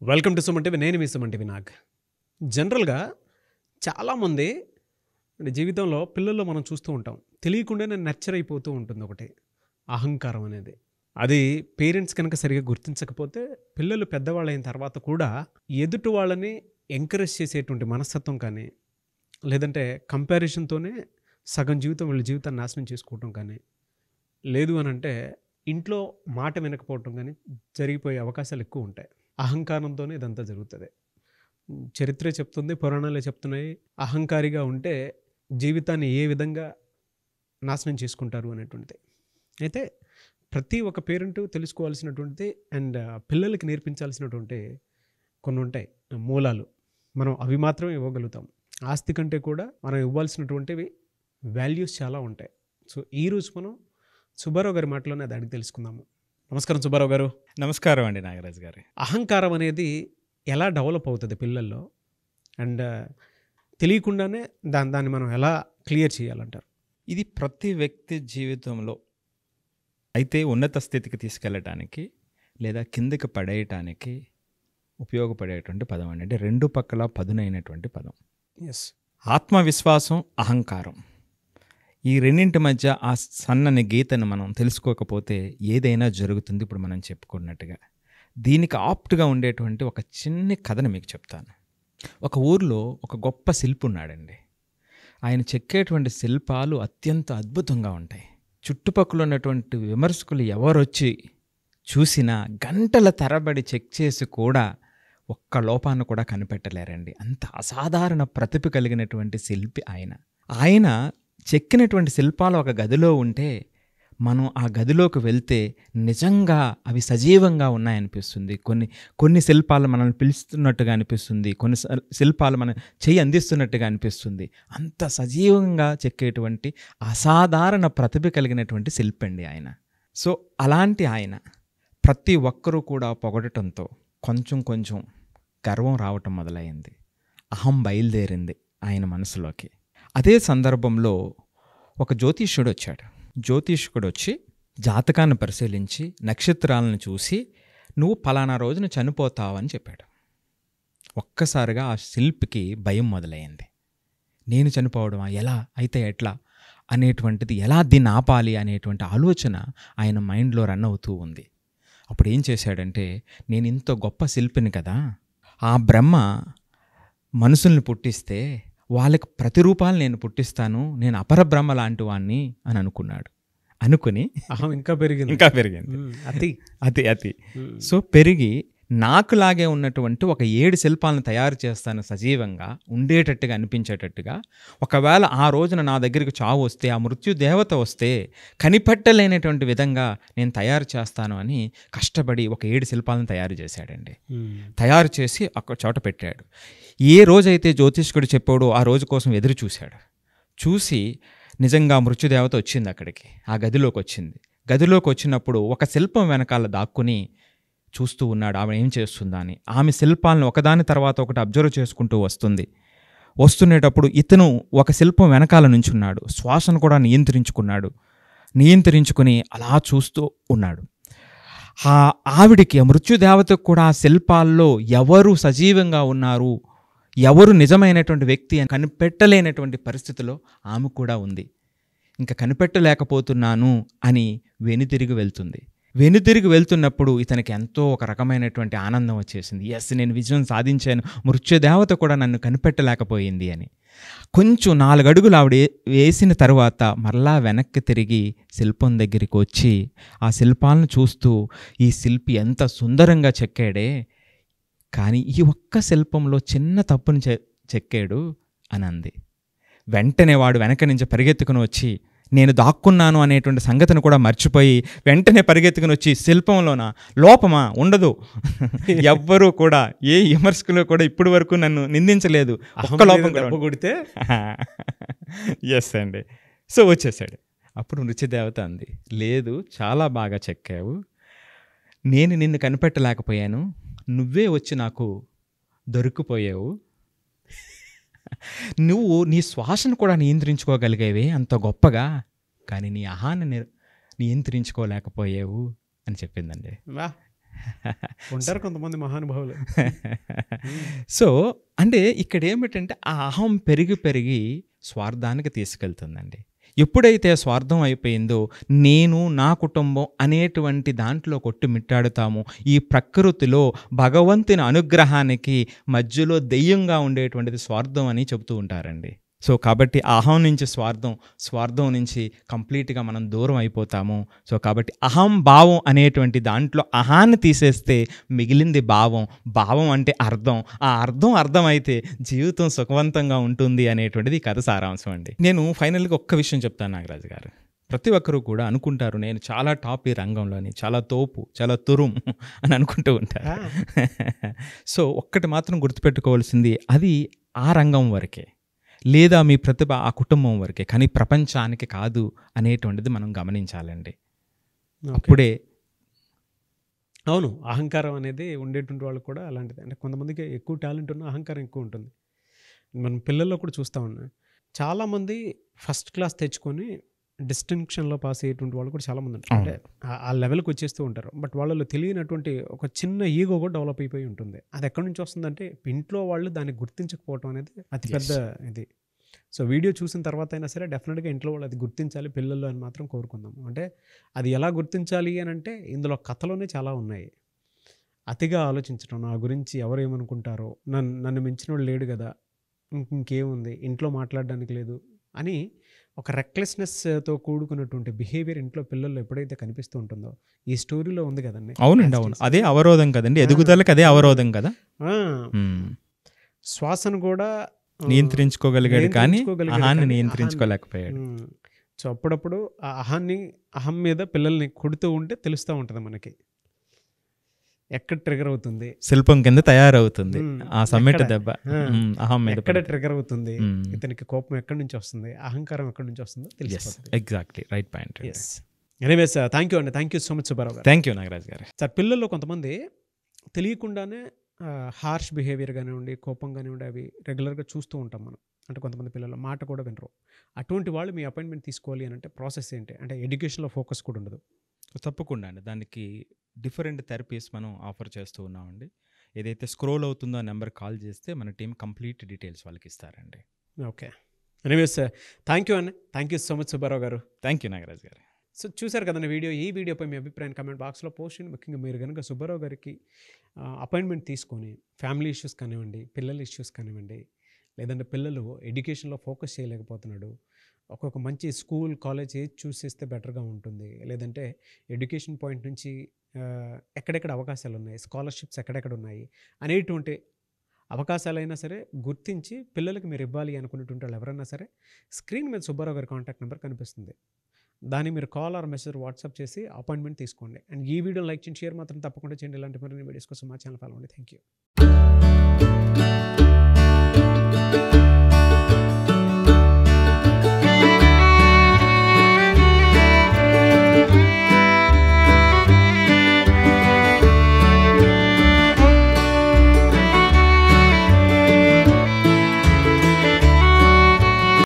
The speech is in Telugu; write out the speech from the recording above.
Welcome to Suman TV. నేను మీ సుమన్ టీవీ నాగ్. జనరల్గా చాలామంది జీవితంలో పిల్లల్లో మనం చూస్తూ ఉంటాం, తెలియకుండానే నర్చర్ అయిపోతూ ఉంటుంది ఒకటి అహంకారం అనేది. అది పేరెంట్స్ కనుక సరిగా గుర్తించకపోతే పిల్లలు పెద్దవాళ్ళు అయిన తర్వాత కూడా ఎదుటి వాళ్ళని ఎంకరేజ్ చేసేటువంటి మనస్తత్వం కానీ, లేదంటే కంపారిజన్తోనే సగం జీవితం వీళ్ళ జీవితాన్ని నాశనం చేసుకోవటం కానీ, లేదు అని అంటే ఇంట్లో మాట వినకపోవటం కానీ జరిగిపోయే అవకాశాలు ఎక్కువ ఉంటాయి. అహంకారంతోనే ఇదంతా జరుగుతుంది. చరిత్రే చెప్తుంది, పురాణాలే చెప్తున్నాయి, అహంకారిగా ఉంటే జీవితాన్ని ఏ విధంగా నాశనం చేసుకుంటారు అనేటువంటిది. అయితే ప్రతి ఒక్క పేరెంట్ తెలుసుకోవాల్సినటువంటిది అండ్ పిల్లలకి నేర్పించాల్సినటువంటి కొన్ని ఉంటాయి మూలాలు. మనం అవి మాత్రమే ఇవ్వగలుగుతాం. ఆస్తి కంటే కూడా మనం ఇవ్వాల్సినటువంటివి వాల్యూస్ చాలా ఉంటాయి. సో ఈరోజు మనం సుబ్బారావు గారి మాటలోనే అది అడిగి తెలుసుకుందాము. నమస్కారం సుబ్బారావు గారు. నమస్కారం అండి నాగరాజు గారు. అహంకారం అనేది ఎలా డెవలప్ అవుతుంది పిల్లల్లో, అండ్ తెలియకుండానే దాన్ని మనం ఎలా క్లియర్ చేయాలంటారు? ఇది ప్రతి వ్యక్తి జీవితంలో అయితే ఉన్నత స్థితికి తీసుకెళ్ళటానికి లేదా కిందకి పడేయటానికి ఉపయోగపడేటువంటి పదం అండి. అంటే రెండు పక్కల పదునైనటువంటి పదం. ఎస్. ఆత్మవిశ్వాసం, అహంకారం, ఈ రెండింటి మధ్య ఆ సన్నని గీతను మనం తెలుసుకోకపోతే ఏదైనా జరుగుతుంది. ఇప్పుడు మనం చెప్పుకున్నట్టుగా దీనికి ఆప్ట్గా ఉండేటువంటి ఒక చిన్న కథను మీకు చెప్తాను. ఒక ఊర్లో ఒక గొప్ప శిల్పి ఉన్నాడండి. ఆయన చెక్కేటువంటి శిల్పాలు అత్యంత అద్భుతంగా ఉంటాయి. చుట్టుపక్కల ఉన్నటువంటి విమర్శకులు ఎవరొచ్చి చూసినా గంటల తరబడి చెక్ చేసి కూడా ఒక్క లోపాన్ని కూడా కనిపెట్టలేరండి. అంత అసాధారణ ప్రతిభ కలిగినటువంటి శిల్పి ఆయన చెక్కినటువంటి శిల్పాలు ఒక గదిలో ఉంటే మనం ఆ గదిలోకి వెళ్తే నిజంగా అవి సజీవంగా ఉన్నాయనిపిస్తుంది. కొన్ని శిల్పాలు మనల్ని పిలుస్తున్నట్టుగా అనిపిస్తుంది, కొన్ని శిల్పాలు మన చెయ్యి అందిస్తున్నట్టుగా అనిపిస్తుంది. అంత సజీవంగా చెక్కేటువంటి అసాధారణ ప్రతిభ కలిగినటువంటి శిల్పి అండి ఆయన. సో అలాంటి ఆయన ప్రతి ఒక్కరూ కూడా పొగడటంతో కొంచెం కొంచెం గర్వం రావటం మొదలైంది. అహం బయలుదేరింది ఆయన మనసులోకి. అదే సందర్భంలో ఒక జ్యోతిష్యుడు వచ్చాడు. జ్యోతిష్కుడు వచ్చి జాతకాన్ని పరిశీలించి నక్షత్రాలను చూసి నువ్వు పలానా రోజున చనిపోతావని చెప్పాడు. ఒక్కసారిగా ఆ శిల్పికి భయం మొదలైంది. నేను చనిపోవడమా, ఎలా అయితే ఎట్లా అనేటువంటిది, ఎలా దీన్ని ఆపాలి అనేటువంటి ఆలోచన ఆయన మైండ్లో రన్ అవుతూ ఉంది. అప్పుడు ఏం చేశాడంటే, నేను ఇంత గొప్ప శిల్పిని కదా, ఆ బ్రహ్మ మనుషుల్ని పుట్టిస్తే వాళ్ళకి ప్రతిరూపాలు నేను పుట్టిస్తాను, నేను అపరబ్రహ్మ లాంటి వాణ్ణి అని అనుకుని అహం ఇంకా పెరిగింది. అతి సో పెరిగి నాకులాగే ఉన్నటువంటి ఒక 7 శిల్పాలను తయారు చేస్తాను, సజీవంగా ఉండేటట్టుగా అనిపించేటట్టుగా. ఒకవేళ ఆ రోజున నా దగ్గరికి చావు వస్తే, ఆ మృత్యు దేవత వస్తే కనిపెట్టలేనటువంటి విధంగా నేను తయారు చేస్తాను అని కష్టపడి ఒక 7 శిల్పాలను తయారు చేశాడండి. తయారు చేసి ఒక చోట పెట్టాడు. ఏ రోజైతే జ్యోతిష్కుడు చెప్పాడో ఆ రోజు కోసం ఎదురు చూసి నిజంగా మృత్యుదేవత వచ్చింది అక్కడికి, ఆ గదిలోకి వచ్చింది. గదిలోకి వచ్చినప్పుడు ఒక శిల్పం వెనకాల దాక్కుని చూస్తూ ఉన్నాడు ఆమె ఏం చేస్తుందా అని. ఆమె శిల్పాలను ఒకదాని తర్వాత ఒకటి అబ్జర్వ్ చేసుకుంటూ వస్తునేటప్పుడు ఇతను ఒక శిల్పం వెనకాల నుంచున్నాడు. శ్వాసను కూడా నియంత్రించుకుని అలా చూస్తూ ఉన్నాడు. ఆవిడికి, మృత్యుదేవతకు కూడా ఆ శిల్పాల్లో ఎవరు సజీవంగా ఉన్నారు, ఎవరు నిజమైనటువంటి వ్యక్తి అని కనిపెట్టలేనటువంటి పరిస్థితిలో ఆమె కూడా ఉంది. ఇంకా కనిపెట్టలేకపోతున్నాను అని వెనుతిరిగి వెళ్తున్నప్పుడు ఇతనికి ఎంతో ఒక రకమైనటువంటి ఆనందం వచ్చేసింది. ఎస్, నేను విజయం సాధించాను, మృత్యుదేవత కూడా నన్ను కనిపెట్టలేకపోయింది అని. కొంచెం 4 అడుగులు ఆవిడ వేసిన తర్వాత మరలా వెనక్కి తిరిగి శిల్పం దగ్గరికి వచ్చి ఆ శిల్పాలను చూస్తూ, ఈ శిల్పి ఎంత సుందరంగా చెక్కాడే, కానీ ఈ ఒక్క శిల్పంలో చిన్న తప్పుని చెక్కాడు అని అంది. వెంటనే వాడు వెనక నుంచి పరిగెత్తుకుని వచ్చి, నేను దాక్కున్నాను అనేటువంటి సంగతిని కూడా మర్చిపోయి వెంటనే పరిగెత్తుకుని వచ్చి, శిల్పంలోన లోపమా ఉండదు, ఎవ్వరూ కూడా ఏ విమర్శకులు కూడా ఇప్పటి వరకు నన్ను నిందించలేదు, ఒక్క లోపం కొడితే ఎస్ అండి. సో వచ్చేసాడు. అప్పుడు మృత్యుదేవత అంది, లేదు, చాలా బాగా చెక్కావు, నేను నిన్ను కనిపెట్టలేకపోయాను, నువ్వే వచ్చి నాకు దొరికిపోయావు, నువ్వు నీ శ్వాసను కూడా నియంత్రించుకోగలిగేవే అంత గొప్పగా, కానీ నీ అహాన్ని నియంత్రించుకోలేకపోయావు అని చెప్పిందండి. ఉంటారు కొంతమంది మహానుభావులు. సో అంటే ఇక్కడ ఏమిటంటే ఆ అహం పెరిగి పెరిగి స్వార్థానికి తీసుకెళ్తుందండి. ఎప్పుడైతే స్వార్థం అయిపోయిందో నేను నా కుటుంబం అనేటువంటి దాంట్లో కొట్టుమిట్టాడుతామో ఈ ప్రకృతిలో భగవంతుని అనుగ్రహానికి మధ్యలో దెయ్యంగా ఉండేటువంటిది స్వార్థం అని చెబుతూ ఉంటారండి. సో కాబట్టి అహం నుంచి స్వార్థం నుంచి కంప్లీట్గా మనం దూరం అయిపోతాము. సో కాబట్టి అహం భావం అనేటువంటి దాంట్లో అహాన్ని తీసేస్తే మిగిలింది భావం అంటే అర్థం. ఆ అర్థం అయితే జీవితం సుఖవంతంగా ఉంటుంది అనేటువంటిది ఈ కథ సారాంశం అండి. నేను ఫైనల్గా ఒక్క విషయం చెప్తాను నాగరాజు గారు. ప్రతి ఒక్కరూ కూడా అనుకుంటారు నేను చాలా టాప్ ఈ రంగంలోని, చాలా తోపు, చాలా తురుం అని అనుకుంటూ ఉంటారు. సో ఒక్కటి మాత్రం గుర్తుపెట్టుకోవాల్సింది, అది ఆ రంగం వరకే, లేదా మీ ప్రతిభ ఆ కుటుంబం వరకే, కానీ ప్రపంచానికి కాదు అనేటువంటిది మనం గమనించాలండి. అప్పుడే అవును, అహంకారం అనేది ఉండేటువంటి వాళ్ళు కూడా అలాంటిది. అంటే కొంతమందికి ఎక్కువ టాలెంట్ ఉన్న అహంకారం ఎక్కువ ఉంటుంది. మనం పిల్లల్లో కూడా చూస్తూ ఉన్నాం. చాలామంది ఫస్ట్ క్లాస్ తెచ్చుకొని డిస్టింక్షన్లో పాస్ అయ్యేటువంటి వాళ్ళు కూడా చాలామంది ఉంటారు. అంటే ఆ లెవెల్కి వచ్చేస్తూ ఉంటారు. బట్ వాళ్ళలో తెలియనటువంటి ఒక చిన్న ఈగో కూడా డెవలప్ అయిపోయి ఉంటుంది. అది ఎక్కడి నుంచి వస్తుందంటే ఇంట్లో వాళ్ళు దాన్ని గుర్తించకపోవటం అనేది అతిపెద్ద ఇది. సో వీడియో చూసిన తర్వాత అయినా సరే డెఫినెట్గా ఇంట్లో వాళ్ళు అది గుర్తించాలి పిల్లలు అని మాత్రం కోరుకుందాము. అంటే అది ఎలా గుర్తించాలి అని అంటే ఇందులో కథలోనే చాలా ఉన్నాయి. అతిగా ఆలోచించడం, నా గురించి ఎవరు ఏమనుకుంటారో, నన్ను మించిన వాడు లేడు కదా, ఇంకేముంది, ఇంట్లో మాట్లాడడానికి లేదు అని ఒక రెక్లెస్నెస్తో కూడుకున్నటువంటి బిహేవియర్ ఇంట్లో పిల్లల్లో ఎప్పుడైతే కనిపిస్తూ ఉంటుందో, ఈ స్టోరీలో ఉంది కదండి. అవునండి, అవును, అదే అవరోధం కదండి, ఎదుగుదలకి అదే అవరోధం కదా. శ్వాసను కూడా నియంత్రించుకోగలిగాడు కానీ అహాన్ని నియంత్రించుకోలేకపోయాడు. సో అప్పుడప్పుడు ఆ అహం మీద పిల్లల్ని కొడుతూ ఉంటే తెలుస్తూ ఉంటుంది మనకి ఎక్కడ ట్రిగర్ అవుతుంది, శిల్పం కింద తయారవుతుంది ఆ సమ్మెట దెబ్బ. అహం మీద ఎక్కడ ట్రిగర్ అవుతుంది, ఇతనికి కోపం ఎక్కడి నుంచి వస్తుంది, అహంకారం ఎక్కడి నుంచి వస్తుందో తెలిసిపోతుంది. Exactly right point. Anyways thank you అండి, thank you so much Subbarao గారు. థ్యాంక్ యూ నాగరాజ్ గారు. సార్ పిల్లల్లో కొంతమంది తెలియకుండానే హార్ష్ బిహేవియర్ కానివ్వండి, కోపం కానివ్వండి, అవి రెగ్యులర్గా చూస్తూ ఉంటాం మనం. అంటే కొంతమంది పిల్లలు మాట కూడా వినరు. అటువంటి వాళ్ళు మీ అపాయింట్మెంట్ తీసుకోవాలి అని అంటే ప్రాసెస్ ఏంటి? అంటే ఎడ్యుకేషన్లో ఫోకస్ కూడా ఉండదు. తప్పకుండా అండి, దానికి డిఫరెంట్ థెరపీస్ మనం ఆఫర్ చేస్తూ ఉన్నామండి. ఏదైతే స్క్రోల్ అవుతుందో ఆ నెంబర్ కాల్ చేస్తే మన టీం కంప్లీట్ డీటెయిల్స్ వాళ్ళకి ఇస్తారండి. ఓకే, ఎనీవేస్ థ్యాంక్ యూ అండి, thank you so much Subbarao గారు. థ్యాంక్ యూ నాగరాజ్ గారు. సో చూశారు కదండి వీడియో. ఈ వీడియోపై మీ అభిప్రాయం కామెంట్ బాక్స్లో పోస్ట్ చేయండి. ముఖ్యంగా మీరు కనుక సుబ్బారావు గారికి అపాయింట్మెంట్ తీసుకొని ఫ్యామిలీ ఇష్యూస్ కానివ్వండి, పిల్లల ఇష్యూస్ కానివ్వండి, లేదంటే పిల్లలు ఎడ్యుకేషన్లో ఫోకస్ చేయలేకపోతున్నాడు, ఒక్కొక్క మంచి స్కూల్ కాలేజ్ ఏది చూస్ చేస్తే బెటర్గా ఉంటుంది, లేదంటే ఎడ్యుకేషన్ పాయింట్ నుంచి ఎక్కడెక్కడ అవకాశాలు ఉన్నాయి, స్కాలర్షిప్స్ ఎక్కడెక్కడ ఉన్నాయి అనేటువంటి అవకాశాలైనా సరే గుర్తించి పిల్లలకి మీరు ఇవ్వాలి అనుకునేటువంటి వాళ్ళు ఎవరైనా సరే స్క్రీన్ మీద సుబ్బారావు గారి కాంటాక్ట్ నెంబర్ కనిపిస్తుంది. దాన్ని మీరు కాల్ ఆర్ మెసేజ్ వాట్సాప్ చేసి అపాయింట్మెంట్ తీసుకోండి. అండ్ ఈ వీడియో లైక్ చేయండి, షేర్ మాత్రం తప్పకుండా చేయండి. ఇలాంటి మరిన్ని వీడియోస్ కోసం మా ఛానల్ ఫాలో అవ్వండి. Thank you.